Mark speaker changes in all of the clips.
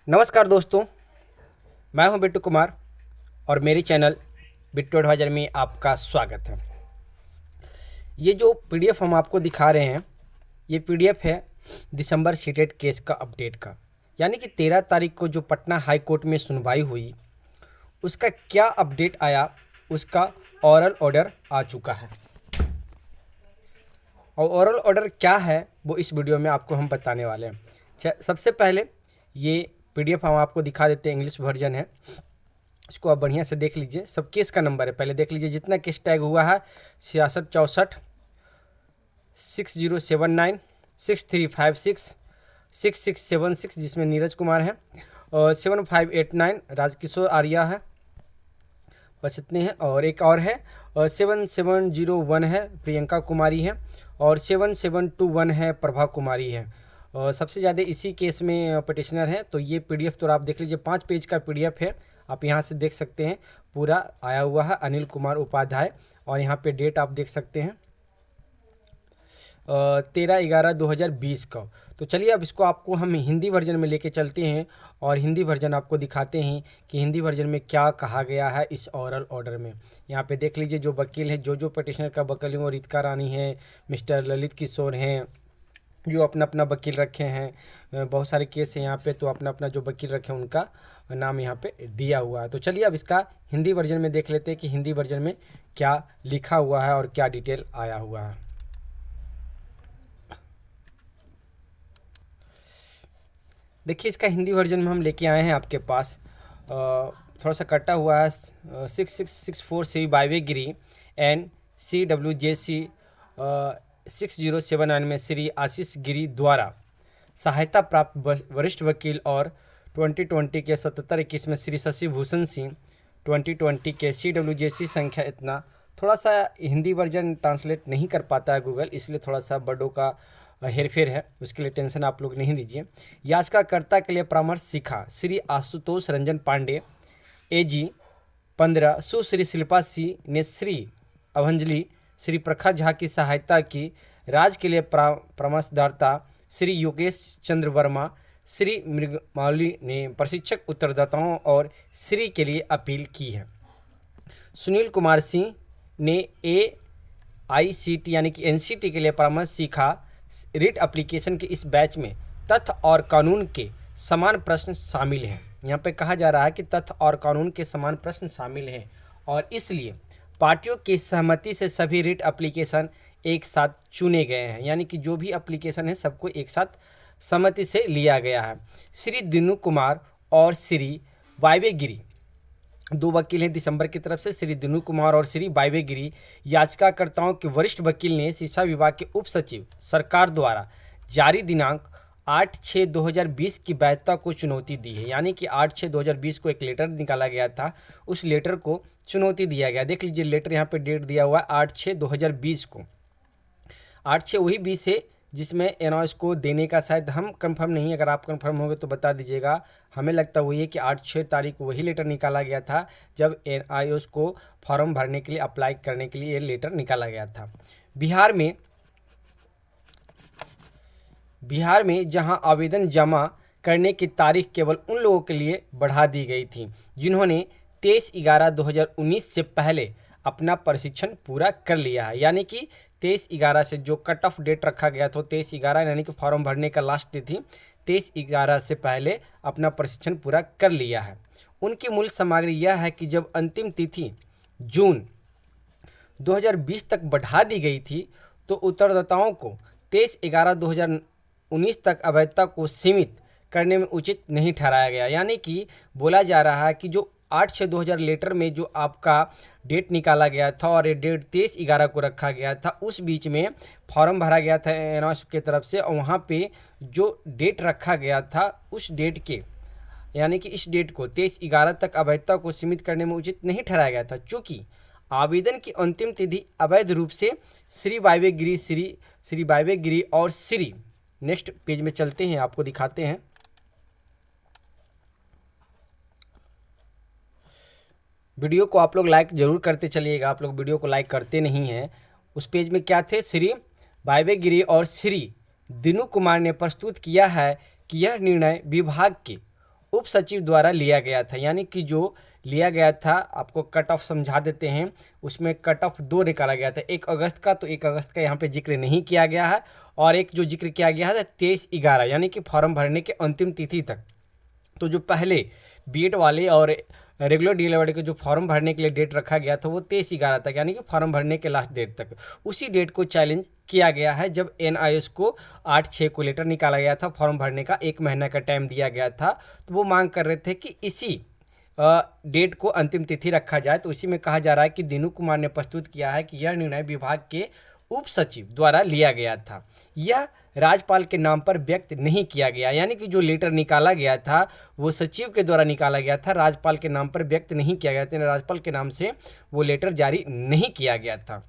Speaker 1: नमस्कार दोस्तों, मैं हूं बिट्टू कुमार और मेरे चैनल बिट्टू एडवाइजर में आपका स्वागत है। ये जो पीडीएफ हम आपको दिखा रहे हैं, ये पीडीएफ है दिसंबर सीटेट केस का अपडेट का। यानी कि 13 तारीख को जो पटना हाई कोर्ट में सुनवाई हुई, उसका क्या अपडेट आया, उसका ऑरल ऑर्डर आ चुका है। और ऑरल ऑर्डर क्या है वो इस वीडियो में आपको हम बताने वाले हैं। सबसे पहले ये पीडीएफ हम आपको दिखा देते हैं, इंग्लिश वर्जन है, इसको आप बढ़िया से देख लीजिए। सब केस का नंबर है, पहले देख लीजिए जितना केस टैग हुआ है 6664 6079 6356 6676 जिसमें नीरज कुमार है, और 7589 राजकिशोर आर्या है, बस इतने हैं। और एक और है 7701 है प्रियंका कुमारी है, और 7721 है प्रभा कुमारी है। और सबसे ज़्यादा इसी केस में पिटिशनर है। तो ये पीडीएफ तो आप देख लीजिए, 5 पेज का पीडीएफ है, आप यहाँ से देख सकते हैं। पूरा आया हुआ है अनिल कुमार उपाध्याय, और यहाँ पे डेट आप देख सकते हैं 13/11/2020 का। तो चलिए अब इसको आपको हम हिंदी वर्जन में लेके चलते हैं और हिंदी वर्जन आपको दिखाते हैं कि हिंदी वर्जन में क्या कहा गया है इस ऑरल ऑर्डर में। यहाँ पे देख लीजिए जो वकील है, जो पिटिशनर का वकील है, वो रितिका रानी है, मिस्टर ललित किशोर हैं, जो अपना अपना वकील रखे हैं। बहुत सारे केस हैं यहाँ पे, तो अपना अपना जो वकील रखे हैं उनका नाम यहाँ पे दिया हुआ है। तो चलिए अब इसका हिंदी वर्जन में देख लेते हैं कि हिंदी वर्जन में क्या लिखा हुआ है और क्या डिटेल आया हुआ है। देखिए इसका हिंदी वर्जन में हम लेके आए हैं आपके पास, थोड़ा सा कटा हुआ है। 6664 श्री बाइवे गिरी एंड CWJC 6079 में श्री आशीष गिरी द्वारा सहायता प्राप्त वरिष्ठ वकील, और 2020 के 7721 में श्री शशि भूषण सिंह, 2020 के CWJC संख्या। इतना थोड़ा सा हिंदी वर्जन ट्रांसलेट नहीं कर पाता है गूगल, इसलिए थोड़ा सा वर्डों का हेरफेर है, उसके लिए टेंशन आप लोग नहीं लीजिए। याचिकाकर्ता के लिए परामर्श सीखा श्री आशुतोष रंजन पांडे AG 15, सुश्री शिल्पा सिंह ने श्री अभंजलि श्री प्रखर झा की सहायता की। राज्य के लिए परामर्शदाता श्री योगेश चंद्र वर्मा, श्री मृगमाली ने प्रशिक्षक उत्तरदाताओं और श्री के लिए अपील की है। सुनील कुमार सिंह ने AICT यानी कि NCT के लिए परामर्श सीखा। रिट एप्लीकेशन के इस बैच में तथ्य और कानून के समान प्रश्न शामिल हैं। यहाँ पे कहा जा रहा है कि तथ्य और कानून के समान प्रश्न शामिल हैं, और इसलिए पार्टियों की सहमति से सभी रिट एप्लीकेशन एक साथ चुने गए हैं। यानी कि जो भी एप्लीकेशन है सबको एक साथ सहमति से लिया गया है। श्री दिनू कुमार और श्री वाइवे गिरी, 2 वकील हैं दिसंबर की तरफ से, श्री दिनू कुमार और श्री वाइवे गिरी। याचिकाकर्ताओं के वरिष्ठ वकील ने शिक्षा विभाग के उप सचिव सरकार द्वारा जारी दिनांक 8/6/2020 की वैधता को चुनौती दी है। यानी कि 8/6/2020 को एक लेटर निकाला गया था, उस लेटर को चुनौती दिया गया। देख लीजिए लेटर यहाँ पे डेट दिया हुआ है 8/6/2020 को। 8/6 वही 20 है जिसमें एनओएस को देने का, शायद हम कंफर्म नहीं, अगर आप कंफर्म होंगे तो बता दीजिएगा। हमें लगता वही है कि 8/6 तारीख को वही लेटर निकाला गया था जब एनआईओएस को फॉर्म भरने के लिए, अप्लाई करने के लिए ये लेटर निकाला गया था। बिहार में जहां आवेदन जमा करने की तारीख केवल उन लोगों के लिए बढ़ा दी गई थी जिन्होंने 23/11/2019 से पहले अपना प्रशिक्षण पूरा कर लिया है। यानी कि 23/11 से जो कट ऑफ डेट रखा गया था, 23/11 यानी कि फॉर्म भरने का लास्ट डेट थी, 23/11 से पहले अपना प्रशिक्षण पूरा कर लिया है। उनकी मूल सामग्री यह है कि जब अंतिम तिथि जून 2020 तक बढ़ा दी गई थी, तो उत्तरदाताओं को 23/11/2019 तक अवैधता को सीमित करने में उचित नहीं ठहराया गया। यानी कि बोला जा रहा है कि जो 8/6/2000 लेटर में जो आपका डेट निकाला गया था और ये डेट 23/11 को रखा गया था, उस बीच में फॉर्म भरा गया था एनओएस की तरफ से, और वहाँ पे जो डेट रखा गया था उस डेट के, यानी कि इस डेट को 23/11 तक अवैधता को सीमित करने में उचित नहीं ठहराया गया था, चूँकि आवेदन की अंतिम तिथि अवैध रूप से श्री वाइवे गिरी, श्री वाइवे गिरी और श्री, नेक्स्ट पेज में चलते हैं, आपको दिखाते हैं। वीडियो को आप लोग लाइक जरूर करते चलिएगा, आप लोग वीडियो को लाइक करते नहीं हैं। उस पेज में क्या थे, श्री वाइवे गिरी और श्री दिनू कुमार ने प्रस्तुत किया है कि यह निर्णय विभाग के उप सचिव द्वारा लिया गया था। यानी कि जो लिया गया था, आपको कट ऑफ समझा देते हैं, उसमें कट ऑफ 2 निकाला गया था, 1 अगस्त का, तो 1 अगस्त का यहाँ पे जिक्र नहीं किया गया है, और एक जो जिक्र किया गया है 23/11, यानी कि फॉर्म भरने के अंतिम तिथि तक। तो जो पहले बीएड वाले और रेगुलर डीएलएड वाले के जो फॉर्म भरने के लिए डेट रखा गया था वो 23/11 तक, यानी कि फॉर्म भरने के लास्ट डेट तक, उसी डेट को चैलेंज किया गया है जब एनआईओएस को 8/6 को लेटर निकाला गया था, फॉर्म भरने का 1 महीना का टाइम दिया गया था। तो वो मांग कर रहे थे कि इसी डेट को अंतिम तिथि रखा जाए। तो इसी में कहा जा रहा है कि दीनू कुमार ने प्रस्तुत किया है कि यह निर्णय विभाग के उप सचिव द्वारा लिया गया था, यह राज्यपाल के नाम पर व्यक्त नहीं किया गया। यानी कि जो लेटर निकाला गया था वो सचिव के द्वारा निकाला गया था, राज्यपाल के नाम पर व्यक्त नहीं किया गया था, राज्यपाल के नाम से वो लेटर जारी नहीं किया गया था।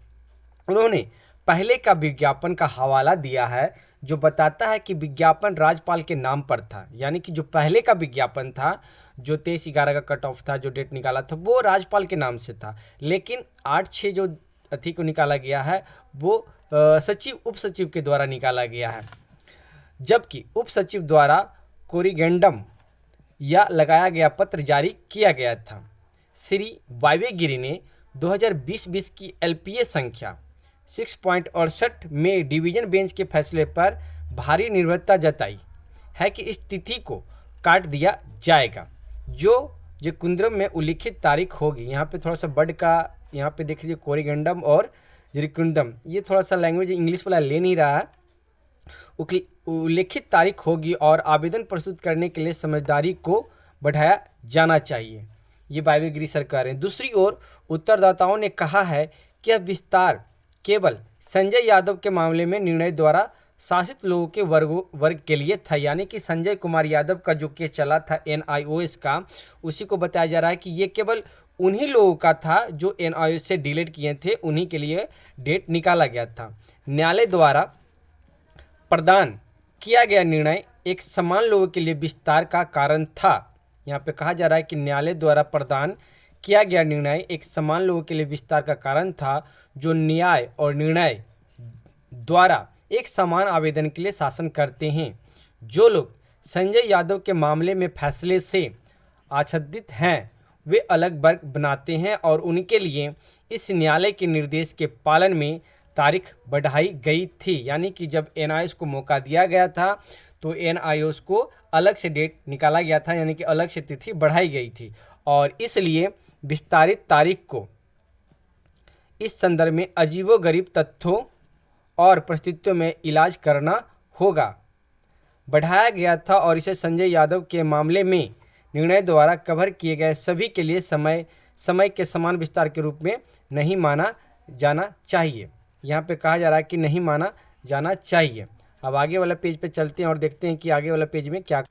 Speaker 1: उन्होंने पहले का विज्ञापन का हवाला दिया है जो बताता है कि विज्ञापन राज्यपाल के नाम पर था। यानी कि जो पहले का विज्ञापन था, जो 23/11 का कट ऑफ था, जो डेट निकाला था, वो राज्यपाल के नाम से था, लेकिन 8/6 जो अति को निकाला गया है वो सचिव उप सचिव के द्वारा निकाला गया है, जबकि उप सचिव द्वारा कोरिगेंडम या लगाया गया पत्र जारी किया गया था। श्री वायवे गिरी ने 2020-20 की एलपीए संख्या 6.68 में डिवीजन बेंच के फैसले पर भारी निर्भरता जताई है कि इस तिथि को काट दिया जाएगा, जो कुंद्रम में उल्लिखित तारीख होगी। यहाँ पे थोड़ा सा वर्ड का यहाँ पे देख लीजिए, कोरिगेंडम और जिरिकुंडम, ये थोड़ा सा लैंग्वेज इंग्लिश वाला ले नहीं रहा है। उल्लिखित तारीख होगी और आवेदन प्रस्तुत करने के लिए समझदारी को बढ़ाया जाना चाहिए, ये वायवेगिरी सरकार है। दूसरी ओर उत्तरदाताओं ने कहा है कि यह विस्तार केवल संजय यादव के मामले में निर्णय द्वारा शासित लोगों के वर्ग के लिए था। यानी कि संजय कुमार यादव का जो केस चला था एनआईओएस का, उसी को बताया जा रहा है कि ये केवल उन्हीं लोगों का था जो एनआईओएस से डिलीट किए थे, उन्हीं के लिए डेट निकाला गया था। न्यायालय द्वारा प्रदान किया गया निर्णय एक समान लोगों के लिए विस्तार का कारण था। यहाँ पे कहा जा रहा है कि न्यायालय द्वारा प्रदान किया गया निर्णय एक समान लोगों के लिए विस्तार का कारण था, जो न्याय और निर्णय द्वारा एक समान आवेदन के लिए शासन करते हैं। जो लोग संजय यादव के मामले में फैसले से आच्छादित हैं वे अलग वर्ग बनाते हैं और उनके लिए इस न्यायालय के निर्देश के पालन में तारीख बढ़ाई गई थी। यानी कि जब एनआईओएस को मौका दिया गया था तो एनआईओएस को अलग से डेट निकाला गया था, यानी कि अलग से तिथि बढ़ाई गई थी, और इसलिए विस्तारित तारीख को इस संदर्भ में अजीबोगरीब तथ्यों और परिस्थितियों में इलाज करना होगा बढ़ाया गया था, और इसे संजय यादव के मामले में निर्णय द्वारा कवर किए गए सभी के लिए समय के समान विस्तार के रूप में नहीं माना जाना चाहिए। यहाँ पे कहा जा रहा है कि नहीं माना जाना चाहिए। अब आगे वाला पेज पे चलते हैं और देखते हैं कि आगे वाला पेज में क्या,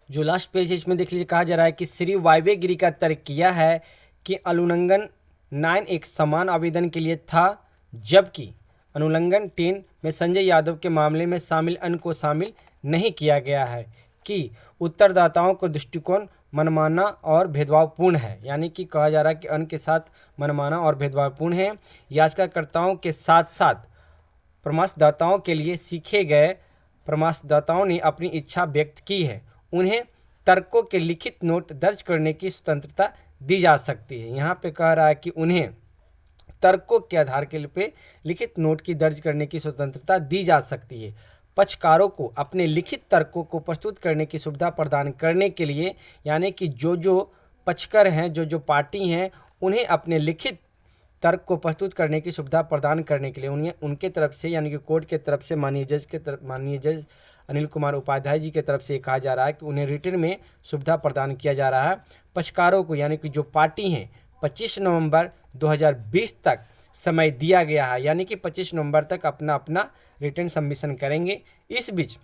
Speaker 1: जो लास्ट पेज है इसमें देख लीजिए, कहा जा रहा है कि श्री वायवे गिरी का तर्क किया है कि अनुलंघन 9 एक समान आवेदन के लिए था, जबकि अनुलंघन 10 में संजय यादव के मामले में शामिल अन्य को शामिल नहीं किया गया है कि उत्तरदाताओं को दृष्टिकोण मनमाना और भेदभावपूर्ण है। यानी कि कहा जा रहा है कि अन्य के साथ मनमाना और भेदभावपूर्ण है। याचिकाकर्ताओं के साथ साथ परामर्शदाताओं के लिए सीखे गए परामर्शदाताओं ने अपनी इच्छा व्यक्त की है, उन्हें तर्कों के लिखित नोट दर्ज करने की स्वतंत्रता दी जा सकती है। यहाँ पे कह रहा है कि उन्हें तर्कों के आधार के पे लिखित नोट की दर्ज करने की स्वतंत्रता दी जा सकती है। पक्षकारों को अपने लिखित तर्कों को प्रस्तुत करने की सुविधा प्रदान करने के लिए, यानी कि जो पक्षकर हैं, जो पार्टी हैं, उन्हें अपने लिखित तर्क को प्रस्तुत करने की सुविधा प्रदान करने के लिए उन्हें उनके तरफ से, यानी कि कोर्ट के तरफ से माननीय जज अनिल कुमार उपाध्याय जी के तरफ से कहा जा रहा है कि उन्हें रिटर्न में सुविधा प्रदान किया जा रहा है। पक्षकारों को, यानी कि जो पार्टी हैं, 25 नवंबर 2020 तक समय दिया गया है, यानी कि 25 नवंबर तक अपना रिटर्न सबमिशन करेंगे। इस बीच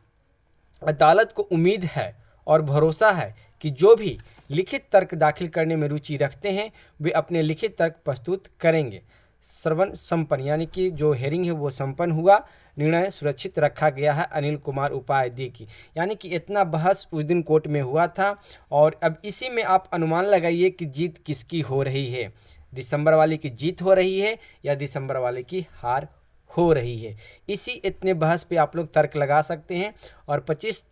Speaker 1: अदालत को उम्मीद है और भरोसा है कि जो भी लिखित तर्क दाखिल करने में रुचि रखते हैं वे अपने लिखित तर्क प्रस्तुत करेंगे। श्रवण संपन्न, यानी कि जो हेयरिंग है वो संपन्न हुआ, निर्णय सुरक्षित रखा गया है अनिल कुमार उपाध्याय की। यानी कि इतना बहस उस दिन कोर्ट में हुआ था, और अब इसी में आप अनुमान लगाइए कि जीत किसकी हो रही है, दिसंबर वाले की जीत हो रही है या दिसंबर वाले की हार हो रही है। इसी इतने बहस पे आप लोग तर्क लगा सकते हैं, और 25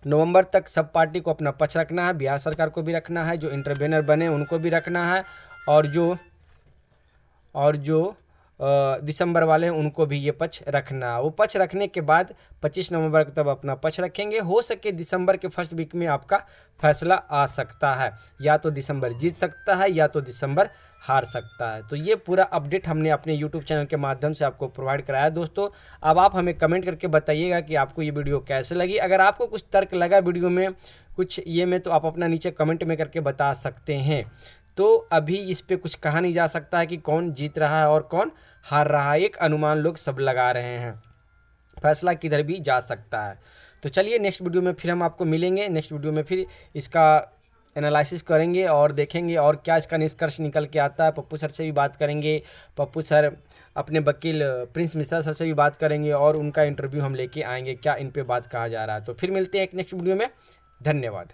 Speaker 1: नवंबर तक सब पार्टी को अपना पक्ष रखना है, बिहार सरकार को भी रखना है, जो इंटरवेनर बने उनको भी रखना है, और जो दिसंबर वाले हैं उनको भी ये पक्ष रखना है। वो पक्ष रखने के बाद 25 नवंबर तक अपना पक्ष रखेंगे। हो सके दिसंबर के फर्स्ट वीक में आपका फैसला आ सकता है, या तो दिसंबर जीत सकता है या तो दिसंबर हार सकता है। तो ये पूरा अपडेट हमने अपने यूट्यूब चैनल के माध्यम से आपको प्रोवाइड कराया दोस्तों। अब आप हमें कमेंट करके बताइएगा कि आपको ये वीडियो कैसे लगी। अगर आपको कुछ तर्क लगा वीडियो में कुछ ये में, तो आप अपना नीचे कमेंट में करके बता सकते हैं। तो अभी इस पे कुछ कहा नहीं जा सकता है कि कौन जीत रहा है और कौन हार रहा है, एक अनुमान लोग सब लगा रहे हैं, फैसला किधर भी जा सकता है। तो चलिए नेक्स्ट वीडियो में फिर हम आपको मिलेंगे। नेक्स्ट वीडियो में फिर इसका एनालिसिस करेंगे और देखेंगे और क्या इसका निष्कर्ष निकल के आता है। पप्पू सर से भी बात करेंगे, पप्पू सर अपने वकील प्रिंस मिश्रा सर से भी बात करेंगे और उनका इंटरव्यू हम लेके आएंगे, क्या इन पे बात कहा जा रहा है। तो फिर मिलते हैं एक नेक्स्ट वीडियो में। धन्यवाद।